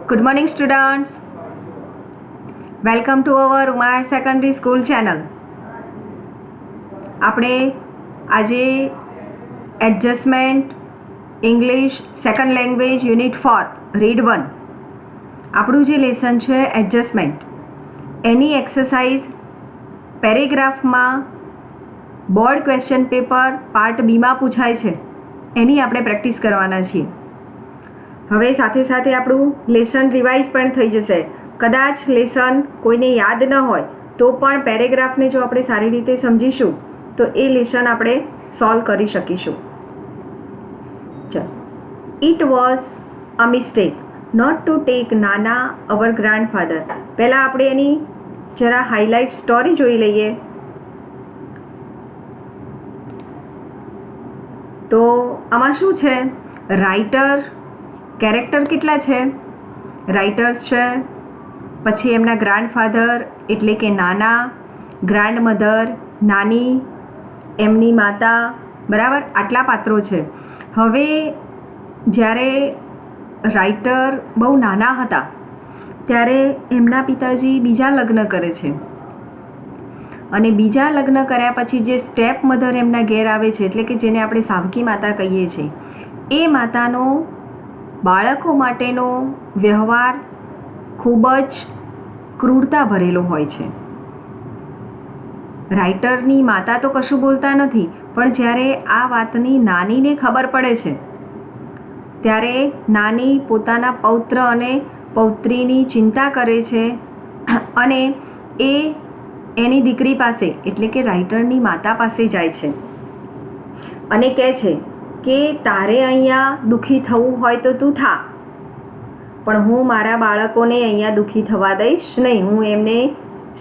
Good morning, students. Welcome to our Umar Secondary School channel. આપણે આજે adjustment English second language unit 4 read 1 આપણું જે lesson છે adjustment એની એક્સરસાઇઝ પેરેગ્રાફમાં બોર્ડ ક્વેશ્ચન પેપર પાર્ટ બીમાં પૂછાય છે એની આપણે પ્રેક્ટિસ કરવાના છીએ. હવે સાથે સાથે આપણું લેસન રિવાઇઝ પણ થઈ જશે. કદાચ લેસન કોઈને યાદ ન હોય તો પણ પેરેગ્રાફને જો આપણે સારી રીતે સમજીશું તો એ લેસન આપણે સોલ્વ કરી શકીશું. ચલો, it was a mistake not to take Nana our grandfather. પહેલાં આપણે એની જરા હાઇલાઇટ સ્ટોરી જોઈ લઈએ. તો આમાં શું છે, રાઇટર કેરેક્ટર કેટલા છે, રાઇટર્સ છે, પછી એમના ગ્રાન્ડફાધર એટલે કે નાના, ગ્રાન્ડમધર નાની, એમની માતા, બરાબર, આટલા પાત્રો છે. હવે જ્યારે રાઇટર બહુ નાના હતા ત્યારે એમના પિતાજી બીજા લગ્ન કરે છે અને બીજા લગ્ન કર્યા પછી જે સ્ટેપ મધર એમના ઘેર આવે છે એટલે કે જેને આપણે સાવકી માતા કહીએ છીએ, એ માતાનો બાળકો માટેનો વ્યવહાર ખૂબ જ ક્રૂરતા ભરેલો હોય છે. રાઇટરની માતા તો કશું બોલતા નથી, પણ જ્યારે આ વાતની નાનીને ખબર પડે છે ત્યારે નાની પોતાના પૌત્ર અને પૌત્રીની ચિંતા કરે છે અને એ એની દીકરી પાસે એટલે કે રાઇટરની માતા પાસે જાય છે અને કહે છે કે તારે અહીંયા દુઃખી થવું હોય તો તું થા, પણ હું મારા બાળકોને અહીંયા દુઃખી થવા દઈશ નહીં, હું એમને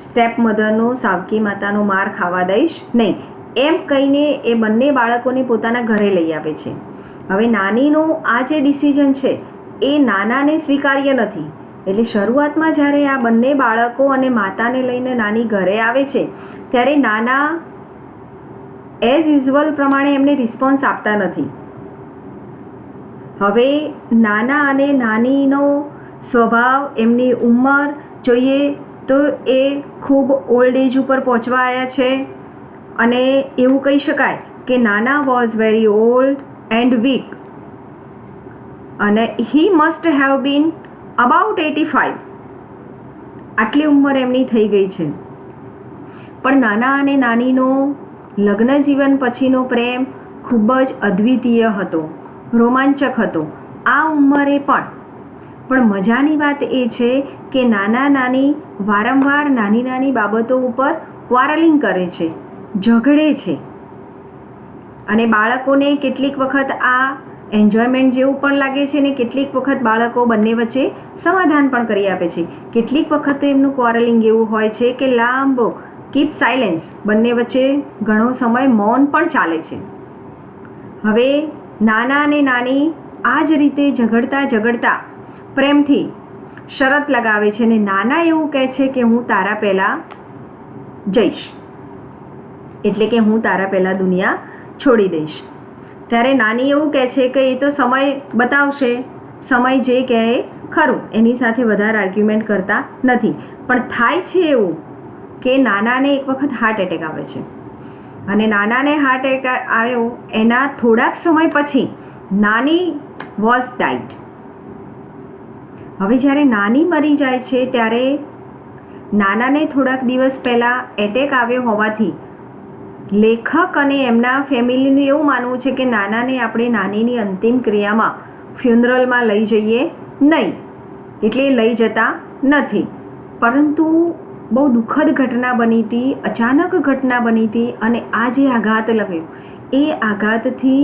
સ્ટેપ મધરનો સાવકી માતાનો માર ખાવા દઈશ નહીં, એમ કહીને એ બંને બાળકોને પોતાના ઘરે લઈ આવે છે. હવે નાનીનો આ જે ડિસિઝન છે એ નાનાને સ્વીકાર્ય નથી. એટલે શરૂઆતમાં જ્યારે આ બંને બાળકો અને માતાને લઈને નાની ઘરે આવે છે ત્યારે નાના એઝ યુઝ્યુઅલ પ્રમાણે એમને રિસ્પોન્સ આપતા નથી. હવે નાના અને નાનીનો સ્વભાવ, એમની ઉંમર જોઈએ તો એ ખૂબ ઓલ્ડ એજ ઉપર પહોંચવા આવ્યા છે અને એવું કહી શકાય કે Nana was very old and weak અને he must have been about 85. આટલી ઉંમર એમની થઈ ગઈ છે. પણ નાના અને નાનીનો લગ્ન જીવન પછીનો પ્રેમ ખૂબ જ અદ્વિતીય હતો, રોમાંચક હતો આ ઉંમરે પણ મજાની વાત એ છે કે નાના નાની વારંવાર નાની નાની બાબતો ઉપર ક્વારલિંગ કરે છે, ઝઘડે છે અને બાળકોને કેટલીક વખત આ એન્જોયમેન્ટ જેવું પણ લાગે છે ને કેટલીક વખત બાળકો બંને વચ્ચે સમાધાન પણ કરી આપે છે. કેટલીક વખત એમનું ક્વારલિંગ એવું હોય છે કે લાંબો કીપ સાયલેન્સ, બંને વચ્ચે ઘણો સમય મૌન પણ ચાલે છે. હવે નાના અને નાની આ જ રીતે ઝઘડતા પ્રેમથી શરત લગાવે છે અને નાના એવું કહે છે કે હું તારા પહેલાં જઈશ, એટલે કે હું તારા પહેલાં દુનિયા છોડી દઈશ. ત્યારે નાની એવું કહે છે કે એ તો સમય બતાવશે, સમય જે કહે ખરું, એની સાથે વધારે આર્ગ્યુમેન્ટ કરતા નથી. પણ થાય છે એવું કે નાનાને એક વખત હાર્ટ એટેક આવે છે અને નાનાને હાર્ટ એટેક આવ્યો એના થોડાક સમય પછી નાની વોઝ ડાઇડ. હવે જ્યારે નાની મરી જાય છે ત્યારે નાનાને થોડાક દિવસ પહેલાં એટેક આવ્યો હોવાથી લેખક અને એમના ફેમિલીનું એવું માનવું છે કે નાનાને આપણે નાનીની અંતિમ ક્રિયામાં ફ્યુનરલમાં લઈ જઈએ નહીં, એટલે લઈ જતા નથી. પરંતુ બહુ દુઃખદ ઘટના બની હતી, અચાનક ઘટના બની હતી અને આ જે આઘાત લાગ્યો એ આઘાતથી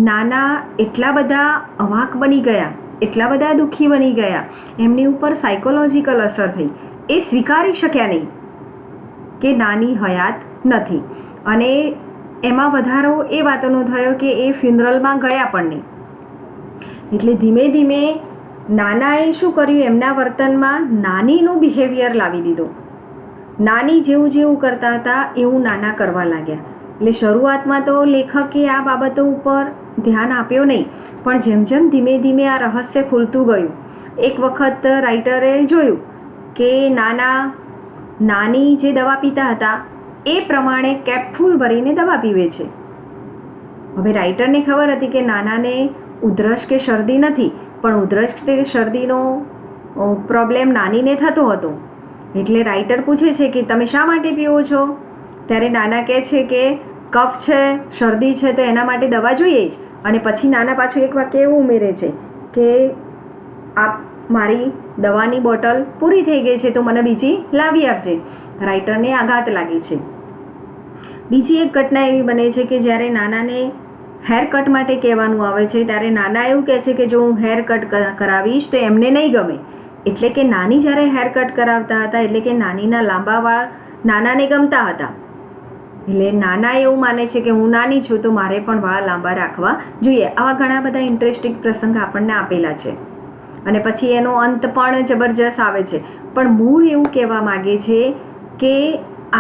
નાના એટલા બધા અવાક બની ગયા, એટલા બધા દુઃખી બની ગયા, એમની ઉપર સાયકોલોજીકલ અસર થઈ. એ સ્વીકારી શક્યા નહીં કે નાની હયાત નથી અને એમાં વધારો એ વાતનો થયો કે એ ફ્યુનરલમાં ગયા પણ નહીં. એટલે ધીમે ધીમે નાનાએ શું કર્યું, એમના વર્તનમાં નાનીનું બિહેવિયર લાવી દીધો. નાની જેવું જેવું કરતા હતા એવું નાના કરવા લાગ્યા. એટલે શરૂઆતમાં તો લેખકે આ બાબતો ઉપર ધ્યાન આપ્યો નહીં, પણ જેમ જેમ ધીમે ધીમે આ રહસ્ય ખુલતું ગયું એક વખત રાઇટરે જોયું કે નાની જે દવા પીતા હતા એ પ્રમાણે કેપફૂલ ભરીને દવા પીવે છે. હવે રાઇટરને ખબર હતી કે નાનાને ઉધરસ કે શરદી નથી, પણ ઉધરસ કે શરદીનો પ્રોબ્લેમ નાનીને થતો હતો. એટલે રાઇટર પૂછે છે કે તમે શા માટે પીવો છો? ત્યારે નાના કહે છે કે કફ છે, શરદી છે, તો એના માટે દવા જોઈએ જ. અને પછી નાના પાછું એક વાક્ય એવું ઉમેરે છે કે આપ મારી દવાની બોટલ પૂરી થઈ ગઈ છે તો મને બીજી લાવી આપજે. રાઇટરને આઘાત લાગી છે. બીજી એક ઘટના એવી બને છે કે જ્યારે નાનાને હેર કટ માટે કહેવાનું આવે છે ત્યારે નાના એવું કહે છે કે જો હું હેર કટ કરાવીશ તો એમને નહીં ગમે. એટલે કે નાની જ્યારે હેર કટ કરાવતા હતા એટલે કે નાનીના લાંબા વાળ નાનાને ગમતા હતા. એટલે નાના એવું માને છે કે હું નાની છું તો મારે પણ વાળ લાંબા રાખવા જોઈએ. આવા ઘણા બધા ઇન્ટરેસ્ટિંગ પ્રસંગ આપણને આપેલા છે. અને પછી એનો અંત પણ જબરજસ્ત આવે છે. પણ મૂળ એવું કહેવા માગે છે કે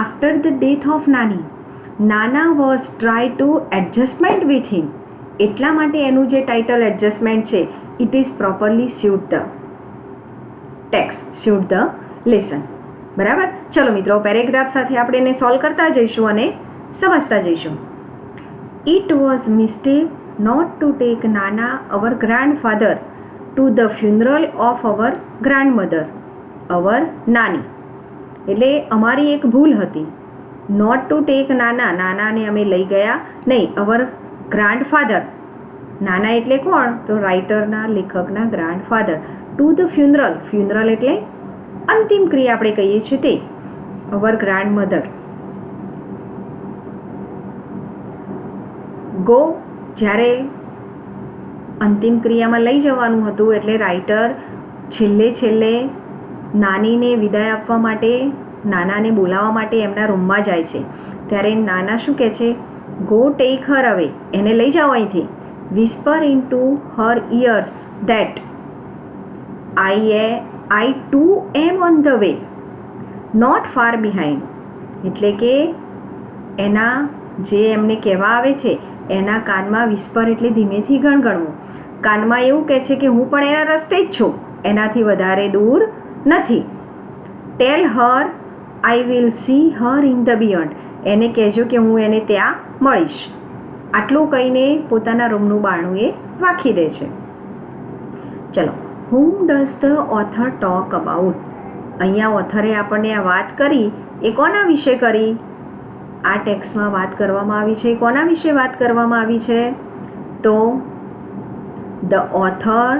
આફ્ટર ધ ડેથ ઓફ નાના was try to adjustment with him. એટલા માટે એનું જે ટાઇટલ એડજસ્ટમેન્ટ છે, it is properly suite the text, suite the lesson. બરાબર. ચલો મિત્રો, પેરેગ્રાફ સાથે આપણે એને સોલ્વ કરતા જઈશું અને સમજતા જઈશું. It was mistake not to take Nana our grandfather to the funeral of our grandmother, our Nani. એટલે અમારી એક ભૂલ હતી. નોટ ટુ ટેક નાનાને અમે લઈ ગયા નહીં. અવર ગ્રાન્ડફાધર, નાના એટલે કોણ? તો રાઇટરના, લેખકના ગ્રાન્ડફાધર. ટુ ધ ફ્યુનરલ એટલે અંતિમ ક્રિયા આપણે કહીએ છીએ તે. અવર ગ્રાન્ડમધર. ગો, જ્યારે અંતિમ ક્રિયામાં લઈ જવાનું હતું એટલે રાઇટર છેલ્લે નાનીને વિદાય આપવા માટે, નાનાને બોલાવવા માટે એમના રૂમમાં જાય છે. ત્યારે નાના શું કહે છે? ગો ટેક હર અવે, એને લઈ જાઓ અહીંથી. Whisper into her ears that I too am on the way, not far behind. એટલે કે એના જે એમને કહેવા આવે છે એના કાનમાં વિસ્પર એટલે ધીમેથી ગણગણવું. કાનમાં એવું કહે છે કે હું પણ એના રસ્તે જ છું, એનાથી વધારે દૂર નથી. Tell her I will see her in the beyond. એને કહેજો કે હું એને ત્યાં મળીશ. આટલું કહીને પોતાના રૂમનું બારણું એ વાંખી દે છે. ચલો, whom does the author talk about? અહીંયા ઓથરે આપણને આ વાત કરી એ કોના વિશે કરી? આ ટેક્સ્ટમાં વાત કરવામાં આવી છે. કોના વિશે વાત કરવામાં આવી છે? તો ધ ઓથર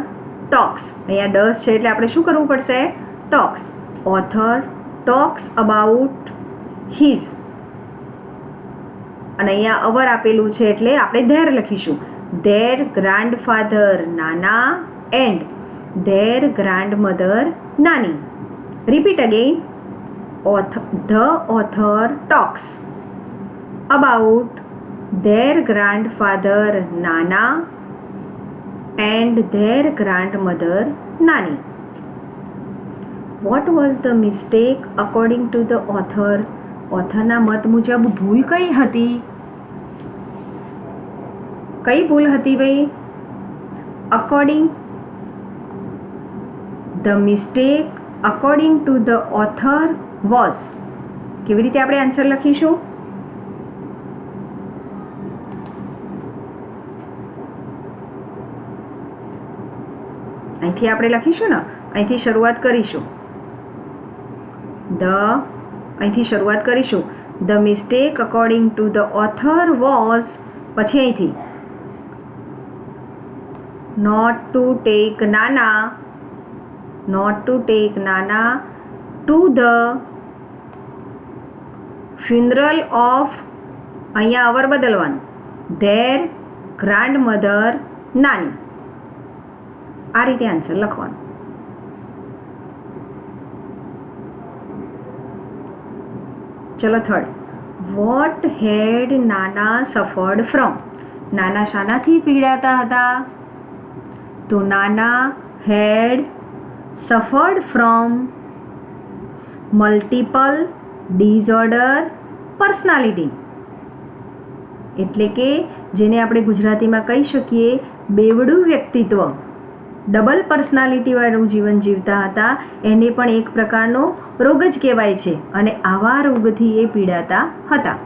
ટોક્સ. અહીંયા ડસ છે એટલે આપણે શું કરવું પડશે? Talks. Author talks about his. અને અહીંયા અવર આપેલું છે એટલે આપણે ધેર લખીશું. Their grandfather Nana and their grandmother Nani. Repeat again. The author talks about their grandfather Nana and their grandmother Nani. What was the mistake according to the author? ઓથરના મત મુજબ ભૂલ કઈ હતી? કઈ ભૂલ હતી ભાઈ? According the mistake according to the author was. કેવી રીતે આપણે આન્સર લખીશું? અહીંથી આપણે લખીશું ને, અહીંથી શરૂઆત કરીશું. અહીંથી શરૂઆત કરીશું. The mistake according to the author was, પછી અહીંથી not to take Nana to the funeral of, અહીંયા અવર બદલવાનું, their grandmother Nani. આ રીતે આન્સર લખવાનું. ચલો થર્ડ. વોટ હેડ નાના સફર્ડ ફ્રોમ? નાના શાનાથી પીડાતા હતા? તો નાના હેડ suffered from multiple disorder personality. એટલે કે જેને આપણે ગુજરાતીમાં કહી શકીએ બેવડું વ્યક્તિત્વ. ડબલ પર્સનાલિટીવાળું જીવન જીવતા હતા એને પણ એક પ્રકારનો રોગ જ કહેવાય છે અને આવા રોગથી એ પીડાતા હતા.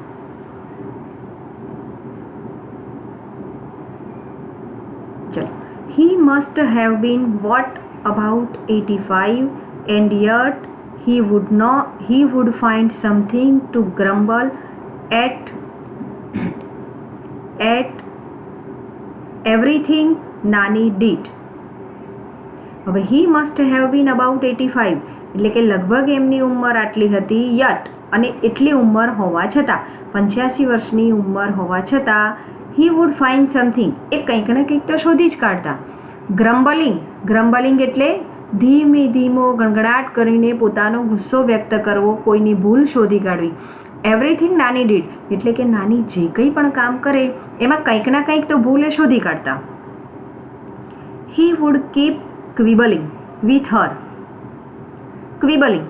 ચલો, he must have been what about 85 and yet he would find something to grumble at everything Nani did. હવે he must have been about 85 એટલે કે લગભગ એમની ઉંમર આટલી હતી યટ અને એટલી ઉંમર હોવા છતાં 85 વર્ષની ઉંમર હોવા છતાં he would find something એ કંઈક ને કંઈક તો શોધી જ કાઢતા. ગ્રમ્બલિંગ એટલે ધીમો ગણગણાટ કરીને પોતાનો ગુસ્સો વ્યક્ત કરવો, કોઈની ભૂલ શોધી કાઢવી. એવરીથિંગ નાની ડીડ એટલે કે નાની જે કંઈ પણ કામ કરે એમાં કંઈક ના કંઈક તો ભૂલ એ શોધી કાઢતા. he would keep quibbling with her. ક્વિબલિંગ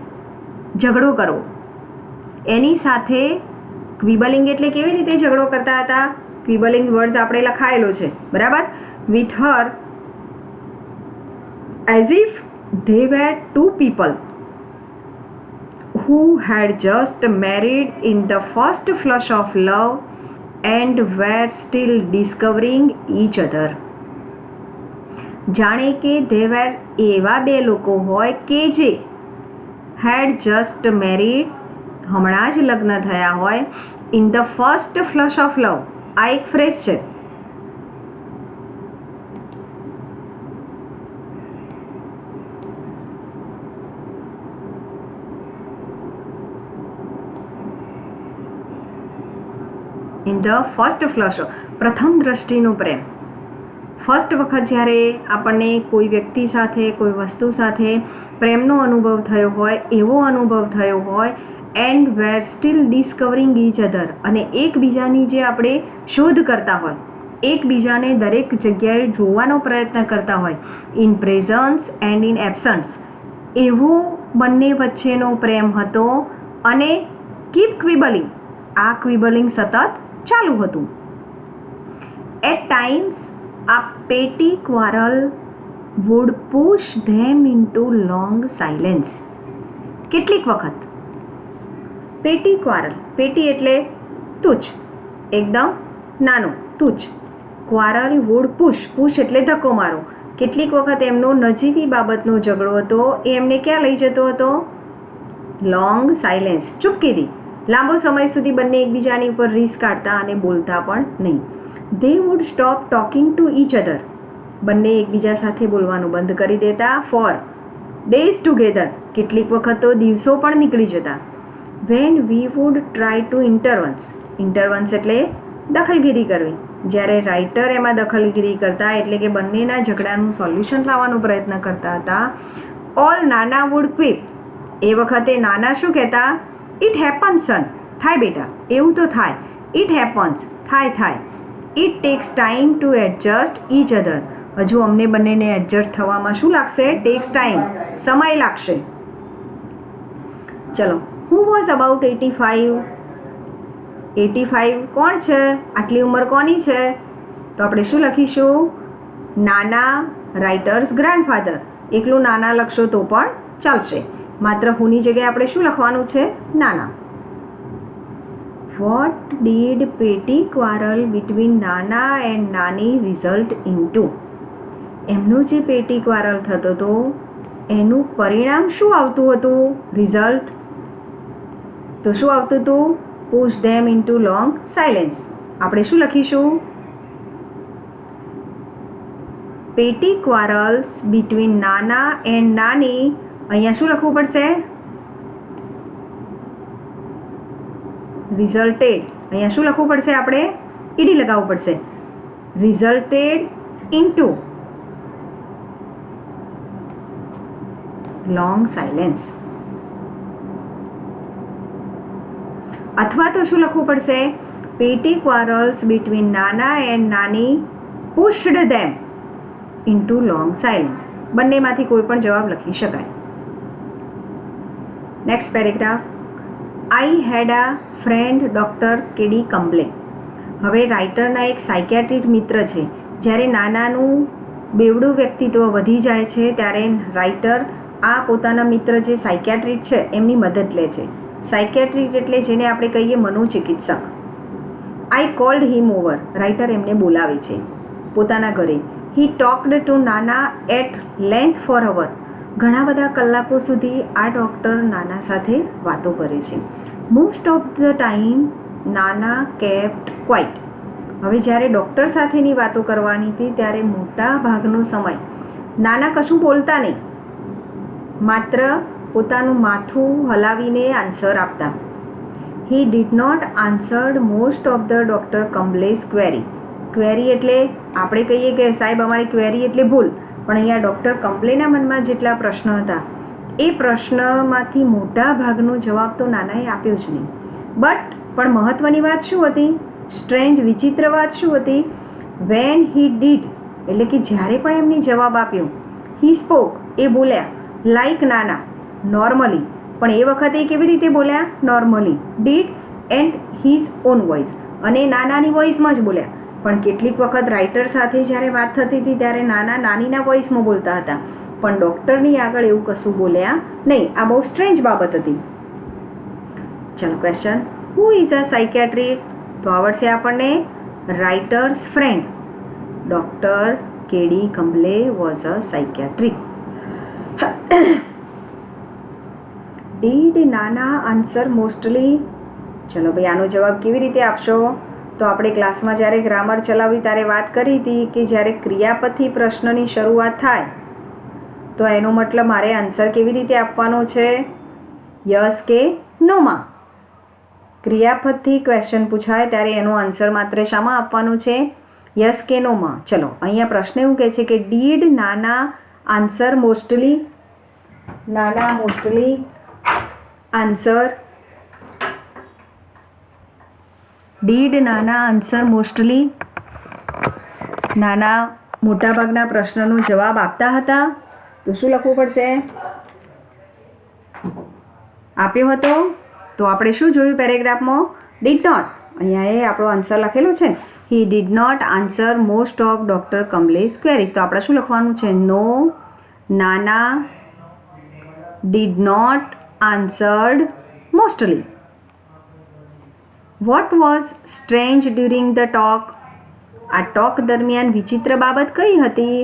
ઝઘડો કરવો, એની સાથે ક્વિબલિંગ એટલે કેવી રીતે ઝઘડો કરતા હતા? ક્વિબલિંગ વર્ડ્સ આપણે લખાયેલો છે, બરાબર. with her as if they were two people who had just married in the first flush of love and were still discovering each other. જાણે કે they were એવા બે લોકો હોય કે જે had just married હમણાં જ લગ્ન થયા હોય in the first flush of love. આ એક ફ્રેઝ છે. ઇન ધ ફર્સ્ટ ફ્લશ, પ્રથમ દ્રષ્ટિનો પ્રેમ. ફર્સ્ટ વખત જ્યારે આપણને કોઈ વ્યક્તિ સાથે, કોઈ વસ્તુ સાથે પ્રેમનો અનુભવ થયો હોય, એવો અનુભવ થયો હોય, and were still discovering each other, અને એકબીજાની જે આપણે શોધ કરતા હોય, એકબીજાને દરેક જગ્યાએ જોવાનો પ્રયત્ન કરતા હોય, in presence and in absence, એવો બંને વચ્ચેનો પ્રેમ હતો. અને કીપ ક્વિબલિંગ, આ ક્વિબલિંગ સતત ચાલુ હતું. At times a petty quarrel would push them into long silence. કેટલીક વખત પેટી ક્વારલ, પેટી એટલે તુચ્છ, એકદમ નાનો, તુચ્છ. ક્વારલ વુડ પુશ એટલે ધક્કો મારો. કેટલીક વખત એમનો નજીવી બાબતનો ઝઘડો હતો એ એમને ક્યાં લઈ જતો હતો? લોંગ સાયલેન્સ, ચૂપકીદી. લાંબો સમય સુધી બંને એકબીજાની ઉપર રીસ કાઢતા અને બોલતા પણ નહીં. They would stop talking to each other. બંને એકબીજા સાથે બોલવાનું બંધ કરી દેતા. For days together, કેટલીક વખત તો દિવસો પણ નીકળી જતા. When we would try to intervene એટલે દખલગીરી કરવી. જ્યારે રાઇટર એમાં દખલગીરી કરતા એટલે કે બંનેના ઝઘડાનું સોલ્યુશન લાવવાનો પ્રયત્ન કરતા હતા. All નાના would quip. એ વખતે નાના શું કહેતા? It happens son. થાય બેટા, એવું તો થાય. It happens, થાય. It takes time to adjust each other. હજુ અમને બંનેને એડજસ્ટ થવામાં શું લાગશે? takes time, સમય લાગશે. ચલો, who was about 85? 85 કોણ છે? આટલી ઉંમર કોની છે? તો આપણે શું લખીશું? નાના, રાઇટર્સ ગ્રાન્ડફાધર. એકલું નાના લખશો તો પણ ચાલશે. માત્ર હુની જગ્યાએ આપણે શું લખવાનું છે? નાના. What did petty quarrel between Nana and Nani result into? એમનો જે પેટી ક્વારલ થતો હતો એનું પરિણામ શું આવતું હતું? રિઝલ્ટ. તો શું આવતું હતું? push them into long silence. આપણે શું લખીશું? પેટી ક્વારલ્સ between Nana and Nani. અહીંયા શું લખવું પડશે? રિઝલ્ટેડ. અહીંયા શું લખવું પડશે? આપણે ઈડી લગાવવું પડશે. Resulted into long silence. અથવા તો શું લખવું પડશે? Petty quarrels between Nana and Nani pushed them into long silence. બંનેમાંથી કોઈ પણ જવાબ લખી શકાય. Next paragraph. I had a friend doctor KD Kamble. હવે રાઇટરના એક સાયકિયાટ્રિસ્ટ મિત્ર છે. જ્યારે નાનાનું બેવડું વ્યક્તિત્વ વધી જાય છે ત્યારે રાઇટર આ પોતાના મિત્ર જે સાયકિયાટ્રિસ્ટ છે એમની મદદ લે છે. સાયકિયાટ્રિસ્ટ એટલે જેને આપણે કહીએ મનોચિકિત્સક. I called him over. Writer એમને બોલાવે છે પોતાના ઘરે. He talked to Nana at length for hour. ઘણા બધા કલાકો સુધી આ ડૉક્ટર નાના સાથે વાતો કરે છે. મોસ્ટ ઓફ ધ ટાઈમ નાના કેપ્ટ ક્વાઇટ. હવે જ્યારે ડૉક્ટર સાથેની વાતો કરવાની હતી ત્યારે મોટા ભાગનો સમય નાના કશું બોલતા નહીં, માત્ર પોતાનું માથું હલાવીને આન્સર આપતા. He did not answered most of the doctor Kamble's query. Query એટલે આપણે કહીએ કે સાહેબ અમારી ક્વેરી એટલે ભૂલ, પણ અહીંયા ડૉક્ટર કમ્બલેના મનમાં જેટલા પ્રશ્ન હતા એ પ્રશ્નમાંથી મોટા ભાગનો જવાબ તો નાનાએ આપ્યો જ નહીં. પણ મહત્ત્વની વાત શું હતી? સ્ટ્રેન્જ વિચિત્ર વાત શું હતી? વેન હી ડીડ એટલે કે જ્યારે પણ એમને જવાબ આપ્યો, હી સ્પોક એ બોલ્યા, લાઈક નાના નોર્મલી. પણ એ વખતે કેવી રીતે બોલ્યા? Normally. Did and his on voice, અને નાનાની વોઇસમાં જ બોલ્યા. પણ કેટલીક વખત રાઇટર સાથે જ્યારે વાત થતી હતી ત્યારે નાના નાનીના વોઇસમાં બોલતા હતા, પણ ડૉક્ટરની આગળ એવું કશું બોલ્યા નહીં. આ બહુ સ્ટ્રેન્જ બાબત હતી. ચલો question, who is a psychiatrist? તો આવડશે આપણને writer's friend. Doctor K D Kamble was a psychiatrist. Did Nana answer mostly? ચલો ભાઈ, આનો જવાબ કેવી રીતે આપશો? તો આપણે ક્લાસમાં જ્યારે ગ્રામર ચલાવી ત્યારે વાત કરી હતી કે જ્યારે ક્રિયાપદથી પ્રશ્નની શરૂઆત થાય તો એનો મતલબ મારે આન્સર કેવી રીતે આપવાનો છે? યસ કે નોમાં. ક્રિયાપદથી ક્વેશ્ચન પૂછાય ત્યારે એનો આન્સર માત્ર શામાં આપવાનો છે? યસ કે નોમાં. ચલો અહીંયા પ્રશ્ન એવું કહે છે કે ડીડ નાના આન્સર મોસ્ટલી? નાના mostly answer. Did Nana answer mostly? નાના મોટાભાગના પ્રશ્નનો જવાબ આપતા હતા. તો શું લખવું પડશે? આપ્યો હતો. તો આપણે શું જોયું પેરેગ્રાફમાં? Did not. અહીંયા એ આપણો આન્સર લખેલો છે. He did not answer most of doctor Kamble's queries. તો આપણે શું લખવાનું છે? No, Nana did not answered mostly. What was strange during the talk? આ ટોક દરમિયાન વિચિત્ર બાબત કઈ હતી?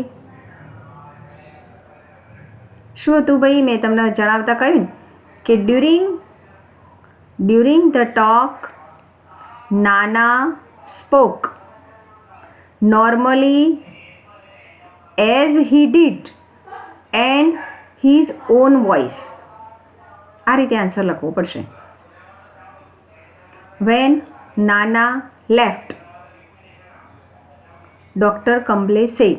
શું હતું ભાઈ? મેં તમને જણાવતા કહ્યું કે ડ્યુરિંગ ધ ટોક નાના spoke normally as he did and his on voice. આ રીતે આન્સર લખવો પડશે. When Nana left, Dr. Kamble said,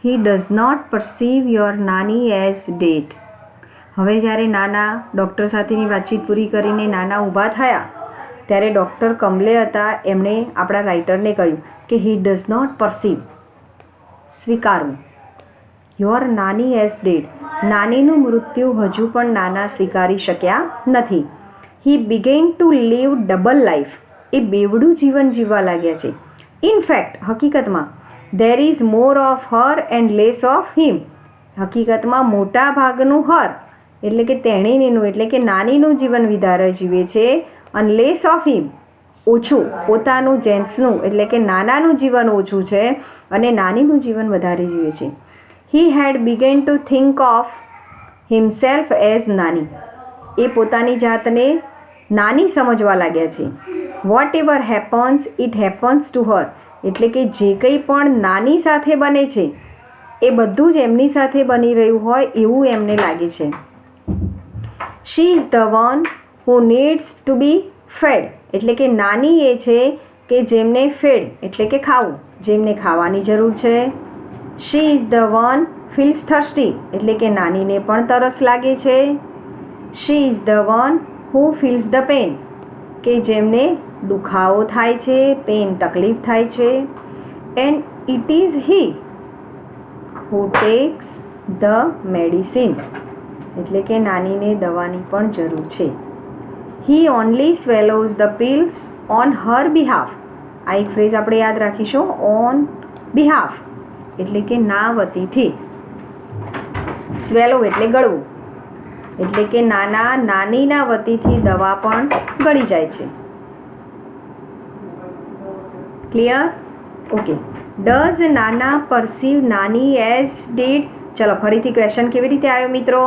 he does not perceive your Nani as dead. હવે જ્યારે નાના ડૉક્ટર સાથેની વાતચીત પૂરી કરીને નાના ઊભા થયા ત્યારે ડૉક્ટર કમ્બલે હતા એમણે આપણા રાઇટરને કહ્યું કે હી ડઝ નોટ પરસીવ, સ્વીકારવું, યોર નાની એઝ ડેડ. નાનીનું મૃત્યુ હજુ પણ નાના સ્વીકારી શક્યા નથી. He began to live double life. એ બેવડું જીવન જીવવા લાગ્યા છે. ઇનફેક્ટ હકીકતમાં there is more of her and less of him. હકીકતમાં મોટા ભાગનું હર એટલે કે તેણીનું એટલે કે નાનીનું જીવન વધારે જીવે છે, અને લેસ ઓફ હિમ ઓછું પોતાનું જેન્ટ્સનું એટલે કે નાનાનું જીવન ઓછું છે અને નાનીનું જીવન વધારે જીવે છે. He had began to think of himself as Nani. એ પોતાની જાતને નાની સમજવા લાગ્યા છે. What ever happens it happens to her. એટલે કે જે કંઈ પણ નાની સાથે બને છે એ બધું જ એમની સાથે બની રહ્યું હોય એવું એમને લાગે છે. She is the one who needs to be fed. એટલે કે નાની એ છે કે જેમને ફેડ એટલે કે ખાવું, જેમને ખાવાની જરૂર છે. She is the one feels thirsty. એટલે કે નાનીને પણ તરસ લાગે છે. She is the one who feels the pain. કે જેમને દુખાવો થાય છે, પેન તકલીફ થાય છે. And it is he who takes the medicine. એટલે કે નાનીને દવાની પણ જરૂર છે. He only swallows the pills on her behalf. આ એક ફ્રેઝ આપણે યાદ રાખીશું, ઓન બિહાફ. એટલે કે ના વતીથી. સ્વેલો એટલે ગળવું, એટલે કે નાના નાનીના વતીથી દવા પણ ગળી જાય છે. ક્લિયર? ઓકે. ડઝ નાના પરસીવ નાની એઝ ડીડ? ચલો ફરીથી ક્વેશ્ચન કેવી રીતે આવ્યો મિત્રો?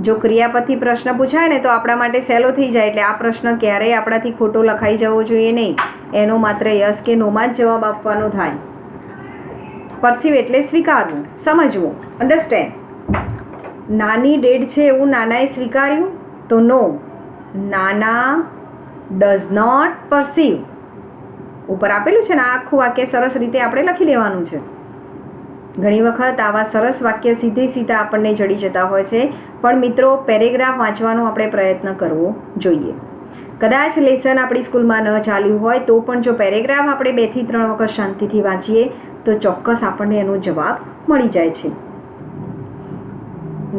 જો ક્રિયાપદથી પ્રશ્ન પૂછાય ને તો આપણા માટે સહેલો થઈ જાય, એટલે આ પ્રશ્ન ક્યારેય આપણાથી ખોટો લખાઈ જવો જોઈએ નહીં. એનો માત્ર યસ કે નોમાં જ જવાબ આપવાનો થાય. પરસીવ એટલે સ્વીકારવું, સમજવું, અન્ડરસ્ટેન્ડ. નાની ડેડ છે એવું નાનાએ સ્વીકાર્યું તો નો. નાના ડઝ નોટ પરસીવ. ઉપર આપેલું છે ને આ આખું વાક્ય સરસ રીતે આપણે લખી લેવાનું છે. ઘણી વખત આવા સરસ વાક્ય સીધા આપણને જડી જતા હોય છે, પણ મિત્રો પેરેગ્રાફ વાંચવાનો આપણે પ્રયત્ન કરવો જોઈએ. કદાચ લેસન આપણી સ્કૂલમાં ન ચાલ્યું હોય તો પણ જો પેરેગ્રાફ આપણે 2 થી 3 વખત શાંતિથી વાંચીએ તો ચોક્કસ આપણને એનો જવાબ મળી જાય છે.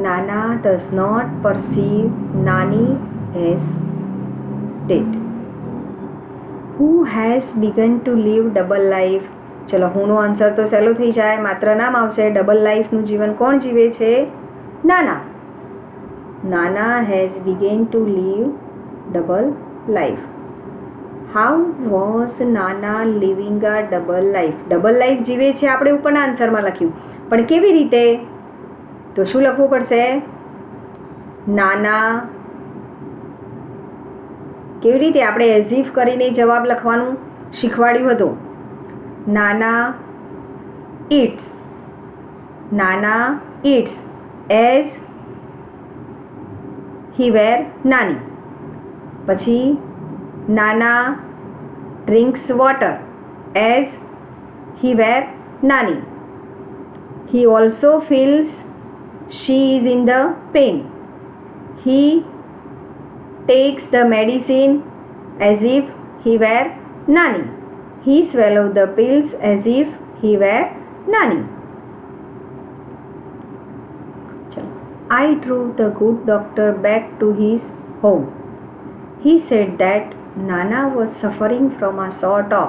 નાના does not perceive Nani as dead. Who has begun to live double life? ચલો હુંનો આન્સર તો સહેલો થઈ જાય, માત્ર નામ આવશે. ડબલ લાઈફનું જીવન કોણ જીવે છે? Nana. Nana has begun to live double life. How was Nana living a double life? Double life જીવે છે આપણે ઉપરના આન્સરમાં લખ્યું, પણ કેવી રીતે? તો શું લખવું પડશે? નાના. કેવી રીતે? આપણે એઝ ઇફ કરીને જવાબ લખવાનું શીખવાડ્યું હતું. નાના ઇટ્સ. નાના it's as he were Nani. પછી Nana drinks water as he were Nani. He also feels she is in the pain. He takes the medicine as if he were Nani. He swallowed the pills as if he were Nani. I drove the good doctor back to his home. He said that Nana was suffering from a sort of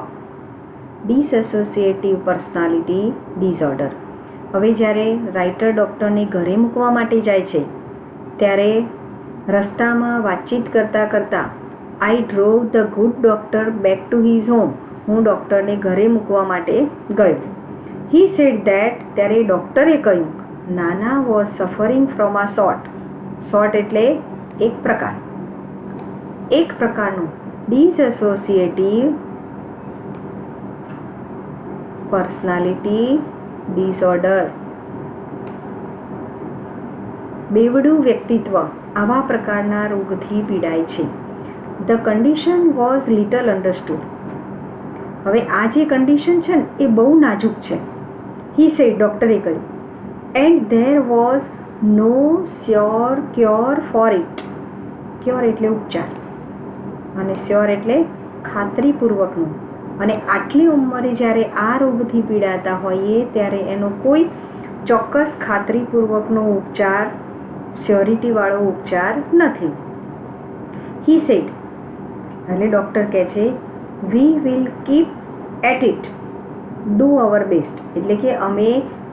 dissociative personality disorder. હવે જ્યારે writer ડૉક્ટરને ઘરે મૂકવા માટે જાય છે ત્યારે રસ્તામાં વાતચીત કરતાં I drove the good doctor back to his home. હું ડૉક્ટરને ઘરે મૂકવા માટે ગયો. હી સેડ ધેટ, ત્યારે ડૉક્ટરે કહ્યું, નાના was suffering from a sort એટલે એક પ્રકારનું ડિસએસોસિએટિવ પર્સનાલિટી ડિસઓર્ડર. બેવડું વ્યક્તિત્વ આવા પ્રકારના રોગથી પીડાય છે. The condition was little understood. હવે આ જે કન્ડિશન છે ને એ બહુ નાજુક છે. હી સેડ, ડૉક્ટરે કહ્યું, and there was no sure cure for it. Cure એટલે ઉપચાર અને શ્યોર એટલે ખાતરીપૂર્વકનું. અને આટલી ઉંમરે જ્યારે આ રોગથી પીડાતા હોઈએ ત્યારે એનો કોઈ ચોક્કસ ખાતરીપૂર્વકનો ઉપચાર, સ્યોરિટીવાળો ઉપચાર નથી. હી સેડ, એટલે ડૉક્ટર કહે છે, we will keep at it, do our best. એટલે કે અમે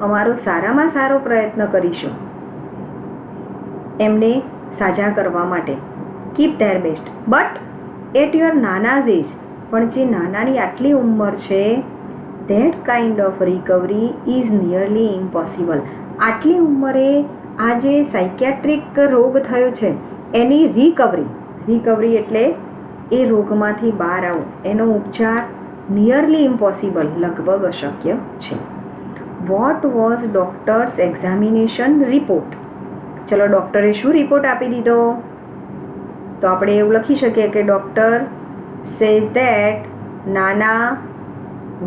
અમારો સારામાં સારો પ્રયત્ન કરીશું એમને સાજા કરવા માટે. Keep their best but at your Nana's age. પણ જે નાનાની આટલી ઉંમર છે, that kind of recovery is nearly impossible. આટલી ઉંમરે આ જે સાયકિયાટ્રિક રોગ થયો છે એની રિકવરી એટલે એ રોગમાંથી બહાર આવવું, એનો ઉપચાર નિયરલી ઇમ્પોસિબલ, લગભગ અશક્ય છે. What was doctors examination report? ચલો ડૉક્ટરે શું રિપોર્ટ આપી દીધો? તો આપણે એવું લખી શકીએ કે doctor says that Nana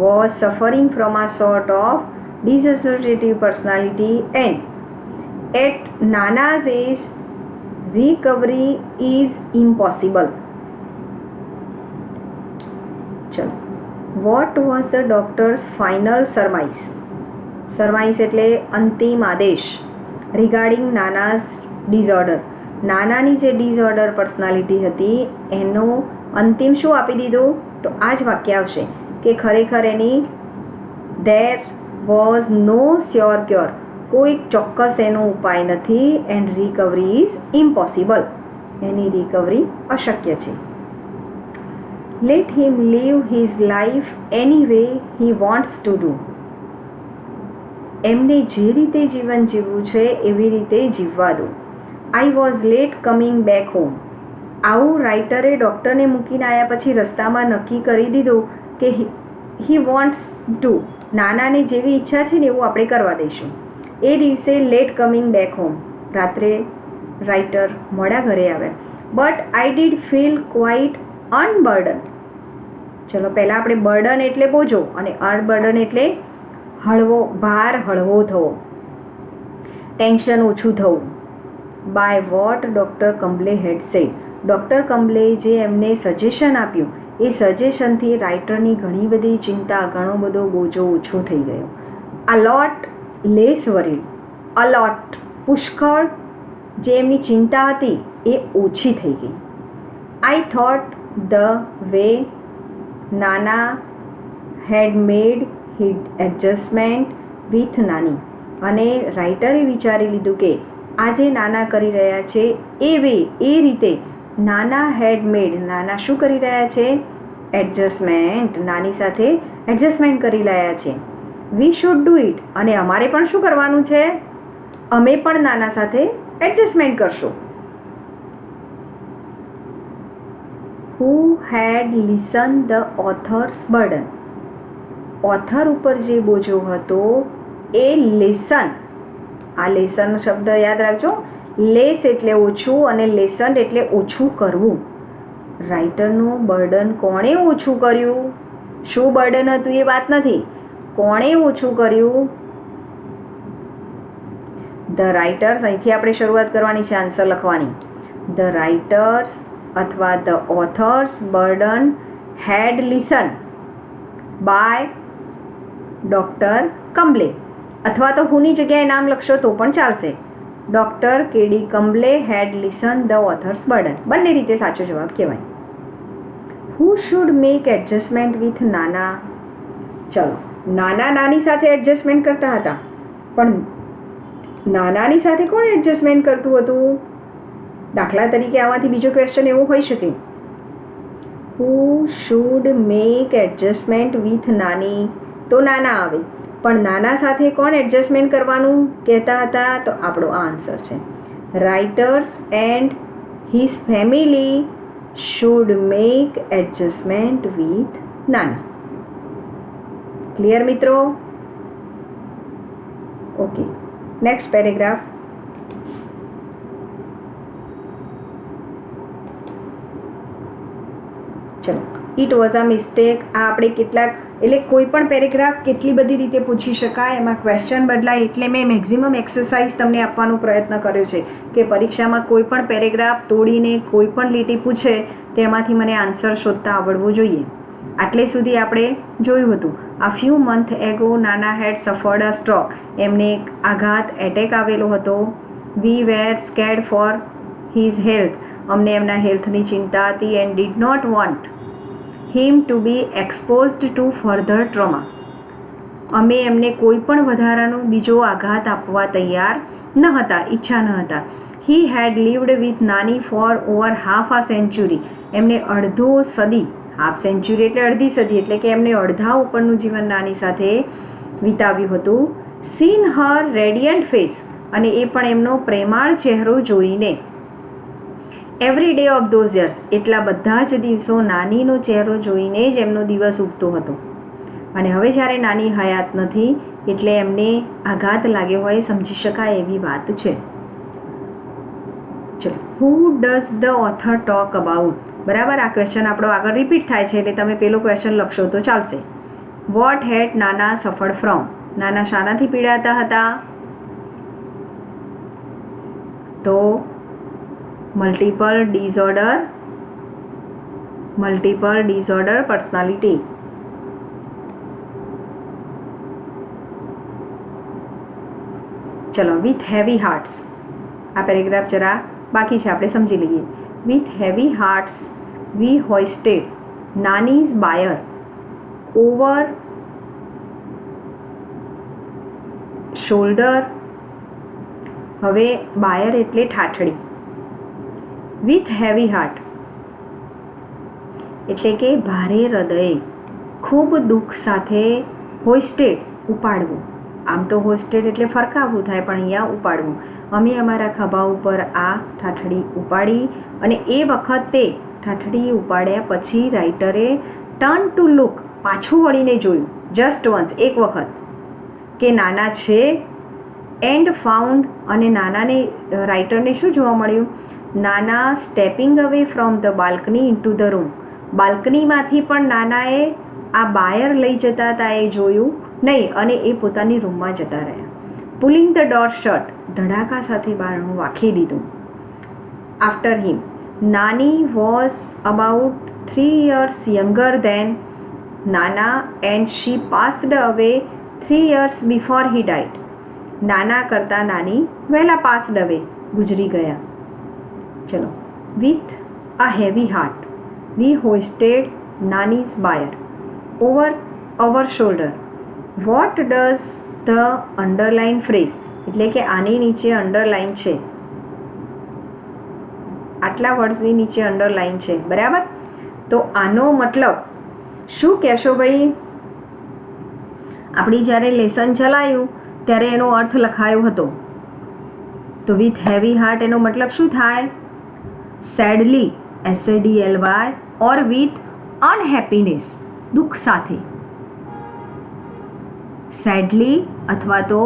was suffering from a sort of dissociative personality and at Nana's age recovery is impossible. ચલો, what was the doctor's final surmise એટલે અંતિમ આદેશ રિગાર્ડિંગ નાનાઝ ડિસઓર્ડર. નાનાની જે ડિસઓર્ડર પર્સનાલિટી હતી એનો અંતિમ શું આપી દીધું? તો આ જ વાક્ય આવશે કે ખરેખર એની there was no sure cure. કોઈ ચોક્કસ એનો ઉપાય નથી. And recovery is impossible. એની રિકવરી અશક્ય છે. Let him live his life any way he wants to do. એમને જે રીતે જીવન જીવવું છે એવી રીતે જીવવા દો. I was late coming back home. આવું રાઇટરે ડૉક્ટરને મૂકીને આવ્યા પછી રસ્તામાં નક્કી કરી દીધું કે હી વોન્ટ્સ ટુ. નાનાને જેવી ઈચ્છા છે ને એવું આપણે કરવા દઈશું. એ દિવસે લેટ કમિંગ બેક હોમ. રાત્રે રાઇટર મોડા ઘરે આવ્યા. But I did feel quite unburden. ચલો પહેલાં આપણે બર્ડન એટલે બોજો અને અનબર્ડન એટલે હળવો, ભાર હળવો થવો, ટેન્શન ઓછું થવું. By what doctor Kamble had said. Doctor Kamble જે એમને સજેશન આપ્યું એ સજેશનથી રાઇટરની ઘણી બધી ચિંતા, ઘણો બધો બોજો ઓછો થઈ ગયો. A lot less worried. અલોટ પુષ્કળ જે એમની ચિંતા હતી એ ઓછી થઈ ગઈ. આઈ થોટ ધ વે નાના હેડ મેડ હિડ એડજસ્ટમેન્ટ વિથ નાની. અને રાઇટરે વિચારી લીધું કે આ જે નાના કરી રહ્યા છે એ રીતે નાના હેડ મેડ. નાના શું કરી રહ્યા છે? એડજસ્ટમેન્ટ. નાની સાથે એડજસ્ટમેન્ટ કરી રહ્યા છે. We should do it. અને અમારે પણ શું કરવાનું છે? અમે પણ નાના સાથે એડજસ્ટમેન્ટ કરશું. Who had listen the authors burden. Author ઉપર જે બોજો હતો એ લેસન. આ લેસન શબ્દ યાદ રાખજો. લેસ એટલે ઓછું અને લેસન એટલે ઓછું કરવું. રાઇટરનું બર્ડન કોણે ઓછું કર્યું? શું બર્ડન હતું એ વાત નથી, કોણે ઓછું કર્યું? The writer's. અહીંથી આપણે શરૂઆત કરવાની છે આન્સર લખવાની. ધ રાઇટર્સ અથવા the authors burden had listen by doctor Kamble. અથવા તો હુની જગ્યાએ નામ લખશો તો પણ ચાલશે. Doctor K D Kamble had listen the authors burden. બંને રીતે સાચો જવાબ કહેવાય. Who should make adjustment with Nana. ચલો, નાના નાની સાથે એડજસ્ટમેન્ટ કરતા હતા, પણ નાનાની સાથે કોણ એડજસ્ટમેન્ટ કરતું હતું? દાખલા તરીકે આમાંથી બીજો ક્વેશ્ચન એવો હોઈ શકે, હુ શુડ મેક એડજસ્ટમેન્ટ વિથ નાની. તો નાના આવે, પણ નાના સાથે કોણ એડજસ્ટમેન્ટ કરવાનું કહેતા હતા? તો આપણો આ આન્સર છે. Writers and his family should make adjustment with Nana. Clear મિત્રો? Okay, next paragraph. ચલો, ઇટ વોઝ અ મિસ્ટેક. આ આપણે કેટલાક એટલે કોઈ પણ પેરેગ્રાફ કેટલી બધી રીતે પૂછી શકાય, એમાં ક્વેશ્ચન બદલાય. એટલે મેં મેક્ઝિમમ એક્સરસાઇઝ તમને આપવાનો પ્રયત્ન કર્યો છે કે પરીક્ષામાં કોઈ પણ પેરેગ્રાફ તોડીને કોઈ પણ લીટી પૂછે તેમાંથી મને આન્સર શોધતા આવડવું જોઈએ. આટલે સુધી આપણે જોયું હતું. આ ફ્યુ મંથ એગો નાના હેડ સફર્ડ અ સ્ટ્રોક. એમને એક આઘાત, એટેક આવેલો હતો. We were scared for his health. અમને એમના હેલ્થની ચિંતા હતી. And did not want him to be exposed to further trauma. અમે એમને કોઈ પણ વધારાનો બીજો આઘાત આપવા તૈયાર ન હતા, ઈચ્છા ન હતા. He had lived with Nani for over half a century. એમને અડધો સદી, હાફ સેન્ચુરી એટલે અડધી સદી, એટલે કે એમને અડધા ઉપરનું જીવન નાની સાથે વિતાવ્યું હતું. સીન હર રેડિયન્ટ ફેસ. અને એ પણ એમનો પ્રેમાળ ચહેરો જોઈને. Every day of those years. એટલા બધા જ દિવસો નાનીનો ચહેરો જોઈને જ એમનો દિવસ ઉગતો હતો. અને હવે જ્યારે નાની હયાત નથી એટલે એમને આઘાત લાગ્યો હોય, સમજી શકાય એવી વાત છે. ચલો, who does the author talk about. બરાબર, આ ક્વેશ્ચન આપણો આગળ રિપીટ થાય છે એટલે તમે પેલો ક્વેશ્ચન લખશો તો ચાલશે. વોટ હેડ નાના સફર્ડ ફ્રોમ. નાના શાનાથી પીડાતા હતા? તો મલ્ટિપલ ડિસઓર્ડર પર્સનાલિટી. ચલો, વિથ હેવી હાર્ટ્સ. આ પેરેગ્રાફ જરા બાકી છે, આપણે સમજી લઈએ. With heavy hearts we hoisted Nani's bier over shoulder. હવે બાયર એટલે ઠાઠડી. વિથ હેવી હાર્ટ એટલે કે ભારે હૃદય, ખૂબ દુઃખ સાથે હોઇસ્ટેડ ઉપાડવું. આમ તો હોઇસ્ટેડ એટલે ફરકાવવું થાય, પણ અહીંયા ઉપાડવું. અમે અમારા ખભા ઉપર આ ઠાઠડી ઉપાડી, અને એ વખતે ઠાઠડી ઉપાડ્યા પછી રાઇટરે ટર્ન ટુ લુક, પાછું વળીને જોયું, જસ્ટ વન્સ, એક વખત, કે નાના છે. એન્ડ ફાઉન્ડ, અને નાનાને, રાઇટરને શું જોવા મળ્યું? Nana stepping away from the balcony into the room. બાલ્કનીમાંથી પણ નાનાએ આ બાયર લઈ જતા હતા એ જોયું નહીં, અને એ પોતાની રૂમમાં જતા રહ્યા. પુલિંગ ધ ડોર શટ, ધડાકા સાથે બારણું વાંખી દીધું. આફ્ટર હિમ, નાની was about 3 years younger than Nana and she passed away 3 years before he died. નાના કરતાં નાની વહેલા પાસ્ડ અવે, ગુજરી ગયા. ચલો. With a heavy heart we hoisted Nani's bier over our shoulder. What does the underline phrase, એટલે કે આની નીચે અંડરલાઇન છે, આટલા વર્ડ્સની નીચે અંડરલાઇન છે, બરાબર? તો આનો મતલબ શું કહેશો ભાઈ? આપણી જ્યારે લેસન ચલાવ્યું ત્યારે એનો અર્થ લખાયો હતો. તો વિથ હેવી હાર્ટ એનો મતલબ શું થાય? સેડલી, SADLY, ઓર વિથ અનહેપીનેસ, દુઃખ સાથે. સેડલી અથવા તો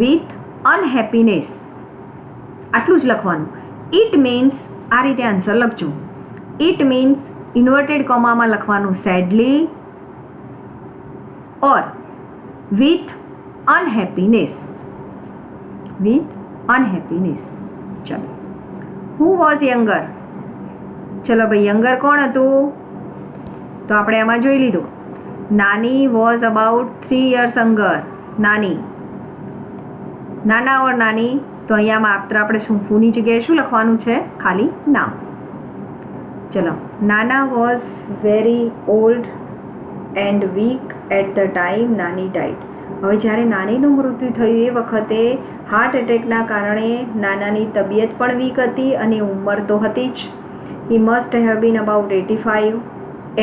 વિથ અનહેપીનેસ, આટલું જ લખવાનું. ઇટ મીન્સ, આ રીતે આન્સર લખજો. ઇટ મીન્સ ઇન્વર્ટેડ કોમામાં લખવાનું સેડલી ઓર વિથ અનહેપીનેસ. વિથ અનહેપીનેસ. ચલો. Who was younger? ચલો ભાઈ, યંગર કોણ હતું? તો આપણે આમાં જોઈ લીધું. નાની વોઝ અબાઉટ 3 years younger. નાની, નાના ઓર નાની. તો અહીંયા માત્ર આપણે હુની જગ્યાએ શું લખવાનું છે? ખાલી નામ. ચલો. Nana was very old and weak at the time Nani died. હવે જ્યારે નાનીનું મૃત્યુ થયું એ વખતે હાર્ટ એટેકના કારણે નાનાની તબિયત પણ વીક હતી અને ઉંમર તો હતી જ. He must have been about 85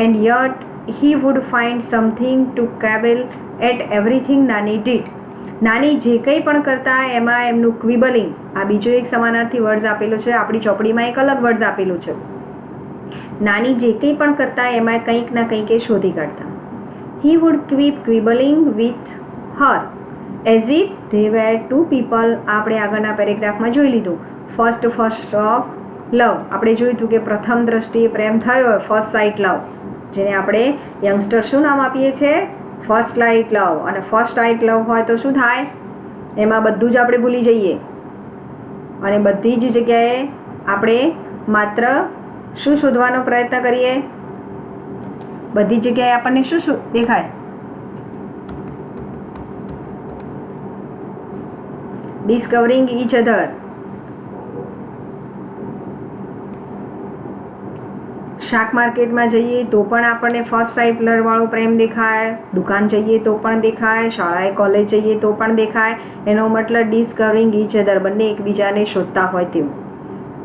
and yet he would find something to cavil at everything Nani did. Nani જે કંઈ પણ કરતા એમાં એમનું ક્વિબલિંગ, આ બીજો એક સમાનાર્થી વર્ડ્સ આપેલો છે, આપણી ચોપડીમાં એક અલગ વર્ડ્સ આપેલું છે. નાની જે કંઈ પણ કરતા એમાં કંઈક ના કંઈક એ શોધી કાઢતા. He would keep quibbling with her as if they were 2 people. આપણે આગળના પેરેગ્રાફમાં જોઈ લીધું. ફર્સ્ટ ઓફ લવ, આપણે જોયું હતું કે પ્રથમ દ્રષ્ટિએ પ્રેમ થયો હોય, ફર્સ્ટ સાઇટ લવ, જેને આપણે યંગસ્ટર શું નામ આપીએ છીએ? ફર્સ્ટ લાઇટ લવ. અને ફર્સ્ટ લાઇટ લવ હોય તો શું થાય? એમાં બધું જ આપણે ભૂલી જઈએ, અને બધી જ જગ્યાએ આપણે માત્ર શું શોધવાનો પ્રયત્ન કરીએ? બધી જગ્યાએ આપણને શું શું દેખાય? ડિસ્કવરિંગ ઈચ અધર. શાક માર્કેટમાં જઈએ તો પણ આપણને ફર્સ્ટ ટાઈપ વાળો પ્રેમ દેખાય, દુકાન જઈએ તો પણ દેખાય, શાળાએ કોલેજ જઈએ તો પણ દેખાય. એનો મતલબ ડિસ્કવરિંગ ઈચ અધર, બંને એકબીજાને શોધતા હોય તેવું.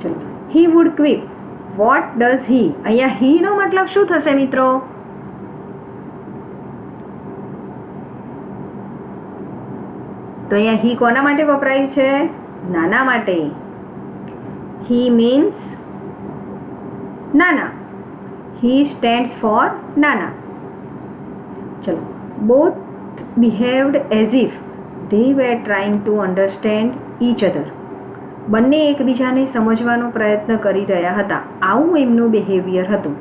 ચલો. He would quip. What does he? અહીંયા હીનો મતલબ શું થશે મિત્રો? તો અહીંયા હી કોના માટે વપરાયું છે? નાના માટે. હી મીન્સ નાના. હી સ્ટેન્ડ્સ ફોર નાના. ચલો. Both behaved as if they were trying to understand each other. બંને એકબીજાને સમજવાનો પ્રયત્ન કરી રહ્યા હતા, આવું એમનું બિહેવિયર હતું.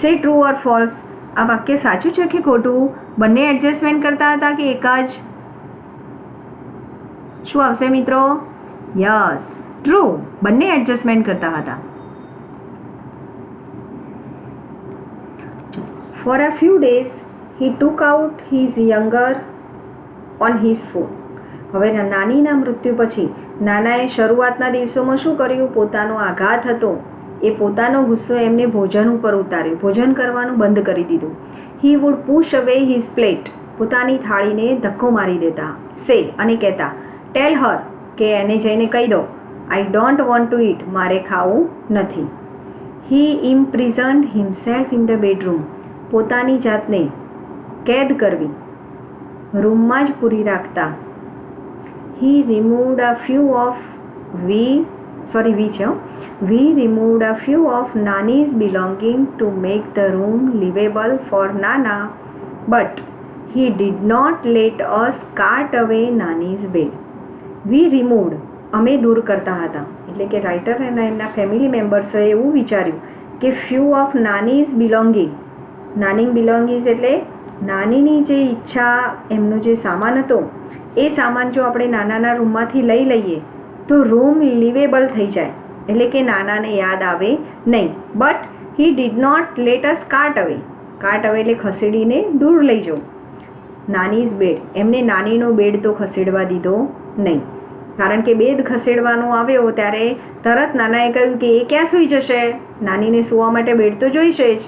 સે ટ્રુ ઓર ફોલ્સ. આ વાક્ય સાચું છે કે ખોટું? બંને એડજસ્ટમેન્ટ કરતા હતા કે એક જ? શું આવશે મિત્રો? Yes, true. બંને એડજસ્ટમેન્ટ કરતા હતા. For a few days he took out his younger on his food. હવે નાનીના મૃત્યુ પછી નાનાએ શરૂઆતના દિવસોમાં શું કર્યું? પોતાનો આઘાત હતો એ પોતાનો ગુસ્સો એમને ભોજન ઉપર ઉતાર્યો, ભોજન કરવાનું બંધ કરી દીધું. He would push away his plate. પોતાની થાળીને ધક્કો મારી દેતા. સે અને કહેતા, ટેલ હર કે એને જઈને કહી દો, I don't want to eat, મારે ખાવું નથી. He imprisoned himself in the bedroom, પોતાની જાતને કેદ કરવી, રૂમમાં જ પૂરી રાખતા. He removed a few of we removed a few of Nani's belongings to make the room livable for Nana, but he did not let us cart away Nani's bed. We removed, અમે દૂર કરતા હતા. એટલે કે writer અને એમના family મેમ્બર્સે એવું વિચાર્યું કે ફ્યુ ઓફ નાનીઝ બિલોંગિંગ, નાની બિલોંગિંગ્સ એટલે નાનીની જે ઈચ્છા, એમનો જે સામાન હતો એ સામાન જો આપણે નાનાના રૂમમાંથી લઈ લઈએ તો રૂમ લિવેબલ થઈ જાય, એટલે કે નાનાને યાદ આવે નહીં. But he did not let us cart away, cart away એટલે ખસેડીને દૂર લઈ જવું. નાનીઝ બેડ, એમને નાનીનો બેડ તો ખસેડવા દીધો નહીં, કારણ કે બેડ ખસેડવાનો આવ્યો ત્યારે તરત નાનાએ કહ્યું કે એ ક્યાં સૂઈ જશે, નાનીને સૂવા માટે બેડ તો જોઈશે જ.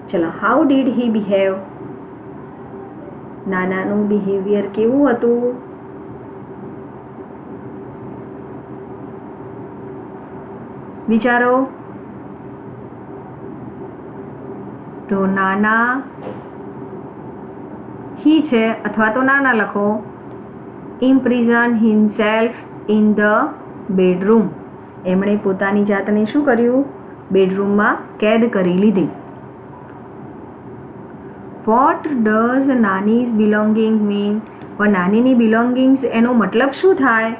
ચલો, હાઉ ડીડ હી બિહેવ, નાનાનું બિહેવિયર કેવું હતું? વિચારો. તો નાના, હી છે અથવા તો નાના લખો. Imprison himself in the bedroom, એમણે પોતાની જાતને શું કર્યું? બેડરૂમમાં કેદ કરી લીધી. What does Nani's belonging mean? પણ નાનીની બિલોંગિંગ્સ એનો મતલબ શું થાય?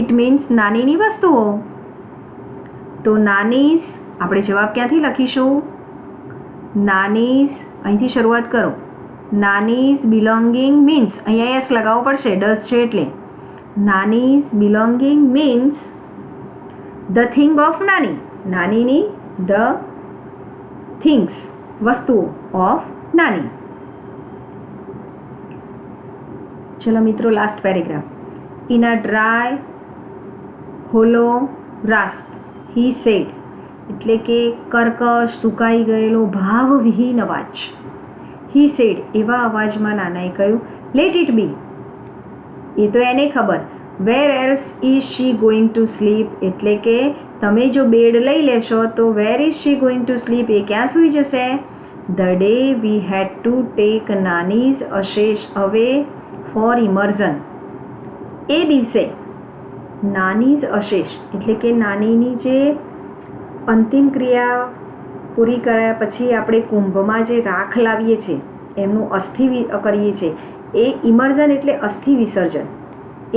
ઇટ મીન્સ નાનીની વસ્તુઓ. તો નાનીઝ, આપણે જવાબ ક્યાંથી લખીશું? નાનીઝ, અહીંથી શરૂઆત કરો. નાનીઝ બિલોંગિંગ મીન્સ, અહીંયા એસ લગાવવો પડશે, ડઝ છે એટલે. Nani's belonging means the thing of Nani, નાનીની ધ થિંગ્સ, વસ્તુઓ ઓફ નાની. ચલો મિત્રો, last paragraph. In a dry hollow rasp he said, એટલે કે કર્કશ, સુકાઈ ગયેલો, ભાવવિહીન અવાજ. હી સેડ, એવા અવાજમાં નાનાએ કહ્યું, લેટ ઇટ બી, એ તો એને ખબર. Where else is she going to sleep, એટલે કે તમે જો બેડ લઈ લેશો તો where is she going to sleep, એ ક્યાં સૂઈ જશે? The day we had to take Nani's ashes away for ઇમર્ઝન, એ દિવસે નાનીઝ અશેષ એટલે કે નાનીની જે અંતિમ ક્રિયા પૂરી કર્યા પછી આપણે કુંભમાં જે રાખ લાવીએ છીએ, એમનું અસ્થિ કરીએ છીએ, એ ઇમર્ઝન એટલે અસ્થિ વિસર્જન.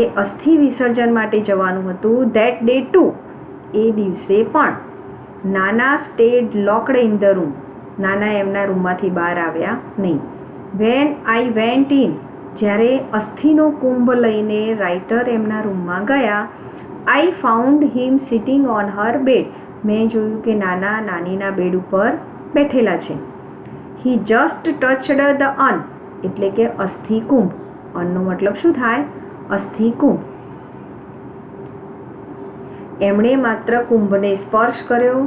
એ અસ્થિ વિસર્જન માટે જવાનું હતું. ધેટ ડે ટુ, એ દિવસે પણ નાના stayed locked in the room, નાના એમના રૂમમાંથી બહાર આવ્યા નહીં. વેન આઈ વેન્ટ ઇન, જ્યારે અસ્થિનો કુંભ લઈને રાઇટર એમના રૂમમાં ગયા, I found him sitting on her bed, મેં જોયું કે નાના નાનીના બેડ ઉપર બેઠેલા છે. હી જસ્ટ ટચડ ધ અન, એટલે કે અસ્થિ કુંભ. અનનો મતલબ શું થાય? અસ્થિ કુંભ. એમણે માત્ર કુંભને સ્પર્શ કર્યો.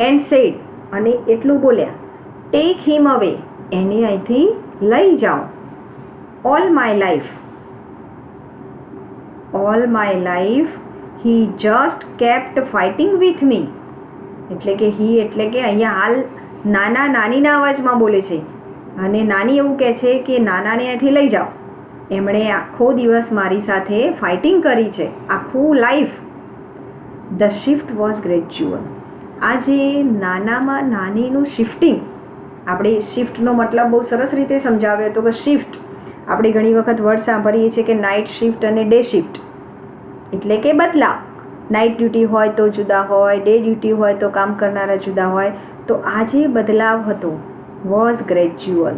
એન્ડ સેડ, અને એટલું બોલ્યા, ટેક હિમ અવે, એને અહીંથી લઈ જાઓ. All my life he just kept fighting with me, એટલે કે હી એટલે કે અહીંયા હાલ નાના નાનીના અવાજમાં બોલે છે અને નાની એવું કહે છે કે નાનાને અહીંથી લઈ જાઓ. એમણે આખો દિવસ મારી સાથે ફાઇટિંગ કરી છે, આખું life. The shift was gradual, આ જે નાનામાં નાનીનું શિફ્ટિંગ, આપણે શિફ્ટનો મતલબ બહુ સરસ રીતે સમજાવ્યો હતો કે શિફ્ટ, આપણે ઘણી વખત વર્ડ સાંભળીએ છીએ કે નાઇટ શિફ્ટ અને ડે શિફ્ટ, એટલે કે બદલાવ. નાઇટ ડ્યુટી હોય તો જુદા હોય, ડે ડ્યુટી હોય તો કામ કરનારા જુદા હોય. તો આ જે બદલાવ હતો વોઝ ગ્રેજ્યુઅલ,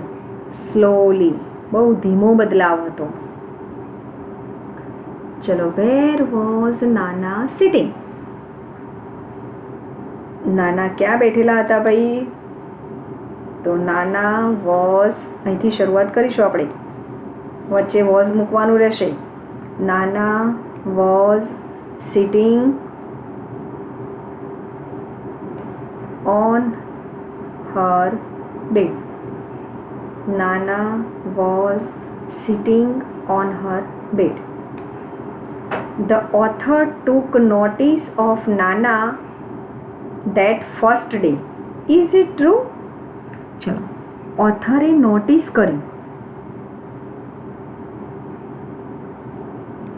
સ્લોલી, બહુ ધીમો બદલાવ હતો. ચલો, વેર વોઝ નાના સિટિંગ? નાના ક્યાં બેઠેલા હતા ભાઈ? તો નાના વોઝ, અહીંથી શરૂઆત કરીશું આપણે, વચ્ચે વોઝ મૂકવાનું રહેશે. Nana was sitting on her bed. Nana was sitting on her bed. The author took notice of Nana that first day. Is it true? ચલો, ઓથરે નોટિસ કર્યું,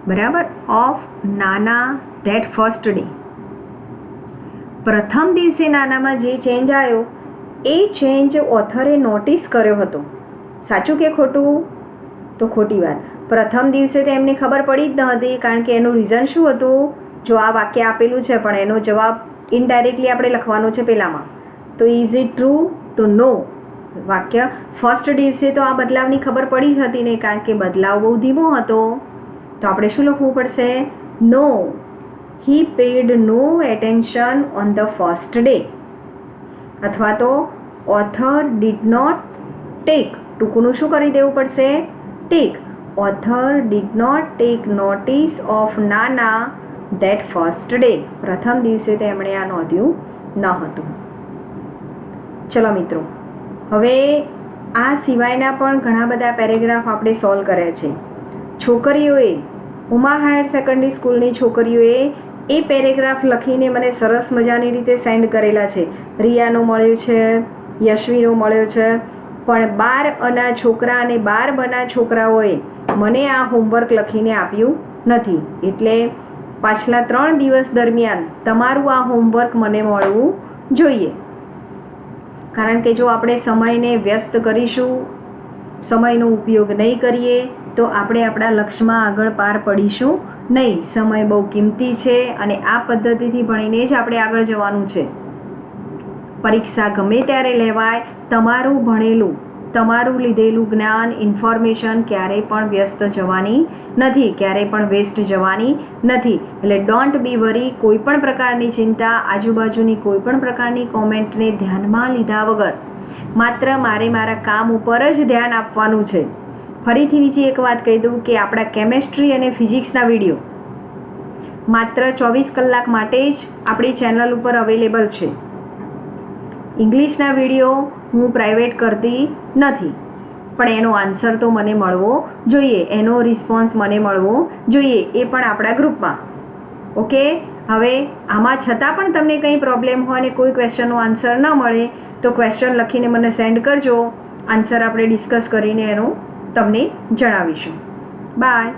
બરાબર, of Nana that first day. પ્રથમ દિવસે નાનામાં જે ચેન્જ આવ્યો એ ચેન્જ ઓથરે નોટિસ કર્યો હતો. સાચું કે ખોટું? તો ખોટી વાત. પ્રથમ દિવસે તો એમને ખબર પડી જ ન હતી, કારણ કે એનું રીઝન શું હતું? જો આ વાક્ય આપેલું છે પણ એનો જવાબ ઇનડાયરેક્ટલી આપણે લખવાનો છે પહેલામાં. તો ઇઝ ઇટ ટ્રુ? તો નો. વાક્ય ફર્સ્ટ દિવસે તો આ બદલાવની ખબર પડી જ હતી નહીં, કારણ કે બદલાવ બહુ ધીમો હતો. તો આપણે શું લખવું પડશે? No, he paid no attention on the first day. અથવા તો ઓથર ડીડ નોટ ટેક, ટૂંકનું શું કરી દેવું પડશે? Take. Author did not take notice of Nana that first day. પ્રથમ દિવસે તેમણે આ નોંધ્યું ન હતું. ચલો મિત્રો, હવે આ સિવાયના પણ ઘણા બધા પેરેગ્રાફ આપણે સોલ્વ કર્યા છે. છોકરીઓએ, ઉમા હાયર સેકન્ડરી સ્કૂલની છોકરીઓએ એ પેરેગ્રાફ લખીને મને સરસ મજાની રીતે સેન્ડ કરેલા છે. રિયાનો મળ્યો છે, યશવીનો મળ્યો છે, પણ 12 અના છોકરા અને 12 બના છોકરાઓએ મને આ હોમવર્ક લખીને આપ્યું નથી. એટલે પાછલા 3 દિવસ દરમિયાન તમારું આ હોમવર્ક મને મળવું જોઈએ. કારણ કે જો આપણે સમયને વ્યસ્ત કરીશું, સમયનો ઉપયોગ નહીં કરીએ, તો આપણે આપણા લક્ષ્યમાં આગળ પાર પડીશું નહીં. સમય બહુ કિંમતી છે અને આ પદ્ધતિથી ભણીને જ આપણે આગળ જવાનું છે. પરીક્ષા ગમે ત્યારે લેવાય, તમારું ભણેલું, તમારું લીધેલું જ્ઞાન, ઇન્ફોર્મેશન ક્યારેય પણ વ્યસ્ત જવાની નથી, ક્યારેય પણ વેસ્ટ જવાની નથી. એટલે ડોન્ટ બી વરી. કોઈ પણ પ્રકારની ચિંતા, આજુબાજુની કોઈ પણ પ્રકારની કોમેન્ટને ધ્યાનમાં લીધા વગર માત્ર મારે મારા કામ ઉપર જ ધ્યાન આપવાનું છે. ફરીથી બીજી એક વાત કહી દઉં કે આપણા કેમેસ્ટ્રી અને ફિઝિક્સના વિડીયો માત્ર 24 કલાક માટે જ આપણી ચેનલ ઉપર અવેલેબલ છે. ઇંગ્લિશના વિડીયો હું પ્રાઇવેટ કરતી નથી, પણ એનો આન્સર તો મને મળવો જોઈએ, એનો રિસ્પોન્સ મને મળવો જોઈએ, એ પણ આપણા ગ્રુપમાં. ઓકે? હવે આમાં છતાં પણ તમને કંઈ પ્રોબ્લેમ હોય ને કોઈ ક્વેશ્ચનનો આન્સર ન મળે તો ક્વેશ્ચન લખીને મને સેન્ડ કરજો. આન્સર આપણે ડિસ્કસ કરીને એનો તમને જણાવીશું. બાય.